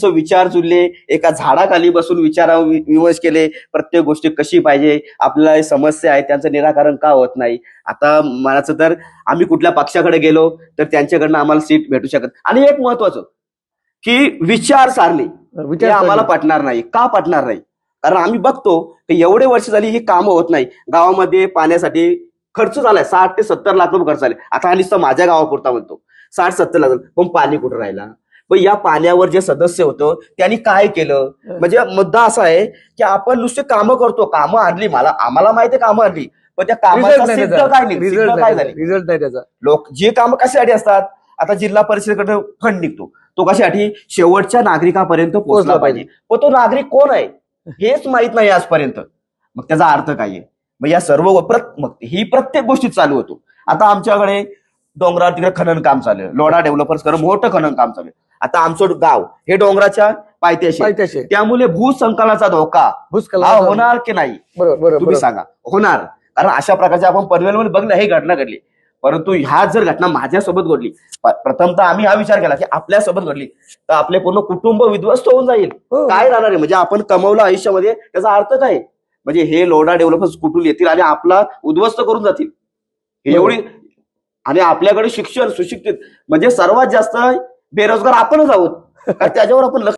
त्यांचं विचार जुळले, एका झाडाखाली बसून विमर्श केले, प्रत्येक गोष्टी कशी पाहिजे, आपल्याला समस्या आहे त्यांचं निराकरण का होत नाही. आता म्हणायचं तर आम्ही कुठल्या पक्षाकडे गेलो तर त्यांच्याकडनं आम्हाला सीट भेटू शकत. आणि एक महत्वाचं की विचार सारणी हे आम्हाला पटणार नाही. का पटणार नाही? कारण आम्ही बघतो की एवढे वर्ष झाली ही कामं होत नाही. गावामध्ये पाण्यासाठी खर्च झालाय 60 ते 70 लाख रुपये खर्च झाले. आता हा नुसतं माझ्या गावापुरता म्हणतो 60-70 लाख, पण पाणी कुठं राहिला? पण या पाण्यावर जे सदस्य होतं त्यांनी काय केलं? म्हणजे मुद्दा असा आहे की आपण नुसते कामं करतो, कामं आणली, आम्हाला माहिती आहे कामं आणली, पण त्या कामाचा सिद्ध काय नाही, रिझल्ट नाही त्याचा. लोक जे कामं कशासाठी असतात, आता जिल्हा परिषदेकडे फंड निघतो, तो कशासाठी? शेवटच्या नागरिकापर्यंत पोहोचला पाहिजे. पण तो नागरिक कोण आहे हेच माहित नाही आजपर्यंत. मग त्याचा अर्थ काय आहे? मग या सर्व मग ही प्रत्येक गोष्टीत चालू होतो. आता आमच्याकडे डोंगरावर तिकडे खनन काम चालू आहे, लोढा डेव्हलपर्स करून मोठं खनन काम चालू आहे. आता आमचं गाव हे डोंगराच्या पायथ्याशी, त्यामुळे भूसंकलनाचा धोका होणार की नाही? बरोबर, तुम्ही सांगा. होणार. कारण अशा प्रकारच्या आपण पनवेलमध्ये बघलं हे घटना घडली, परंतु ह्या जर घटना माझ्यासोबत घडली, प्रथमतः आम्ही हा विचार केला की आपल्यासोबत घडली तर आपले पूर्ण कुटुंब विध्वस्त होऊन जाईल. काय राहणार आहे? म्हणजे आपण कमवलं आयुष्यामध्ये, त्याचा अर्थ काय? म्हणजे हे लोढा डेव्हलपर्स कुठून येतील आणि आपला उद्ध्वस्त करून जातील एवढी. आणि आपल्याकडे शिक्षण सुशिक्षित म्हणजे सर्वात जास्त बेरोजगार आपणच आहोत, त्याच्यावर आपण लक्ष